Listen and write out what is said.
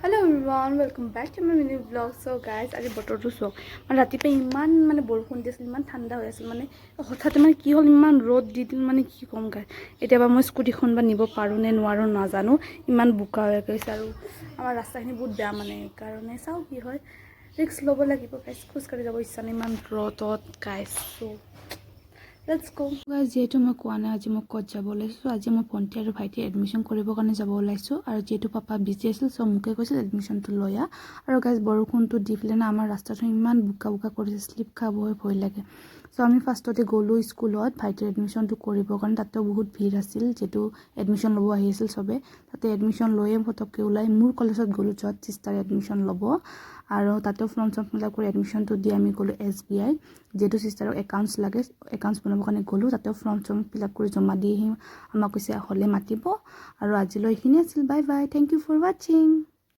Hello everyone, welcome back to my mini vlog. So guys, আজি বতৰটো চক মানে ৰাতিপুৱা ইমান মানে বৰষুণ দিছিল, ইমান ঠাণ্ডা হৈ আছিল, মানে হঠাতে মানে কি হ'ল ইমান ৰ'দ দি দিল, মানে কি কম গাই। এতিয়াবা মই স্কুটিখন বা নিব পাৰো নে নোৱাৰো নাজানো, ইমান বোকা হৈ গৈছে আৰু আমাৰ ৰাস্তাখিনি বহুত বেয়া, মানে কাৰণে চাও কি হয়, ৰিস্ক ল'ব লাগিব গাইছ, খোজকাঢ়ি যাব ইচ্ছা নাই ইমান ৰ'দত গাইছ। So let's go guys. যেহেতু মই কোৱা নাই আজি মই ক'ত যাব ওলাইছোঁ, আজি মই ভণ্টি আৰু ভাইটি এডমিশ্যন কৰিবৰ কাৰণে যাব ওলাইছোঁ, আৰু যিহেতু পাপা বিজি আছিল চ' মোকে কৈছিল এডমিশ্যনটো লৈ আহ। আৰু গাইজ বৰষুণটো দি পেলাই না আমাৰ ৰাস্তাটো ইমান বোকা বোকা কৰিছে, শ্লিপ খাবই ভয় লাগে। চ' আমি ফাৰ্ষ্টতে গ'লোঁ স্কুলত ভাইটিৰ এডমিশ্যনটো কৰিবৰ কাৰণে, তাতেও বহুত ভিৰ আছিল, যিহেতু এডমিশ্যন ল'ব আহি আছিল চবে। তাতে এডমিশ্যন লৈয়ে পটককৈ ওলাই মোৰ কলেজত গ'লোঁ, য'ত চিষ্টাৰে এডমিশ্যন ল'ব, আৰু তাতেও ফৰ্ম চৰ্ম ফিল আপ কৰি এডমিশ্যনটো দি আমি গ'লোঁ SBI, যিহেতু চিষ্টাৰক একাউণ্টছ লাগে, একাউণ্টছ বনাবৰ কাৰণে গ'লোঁ। তাতেও ফৰ্ম চৰ্ম ফিল আপ কৰি জমা দি আহিম, আমাক কৈছে হ'লে মাতিব। আৰু আজিলৈ এইখিনি আছিল, bye bye, thank you for ৱাচিং।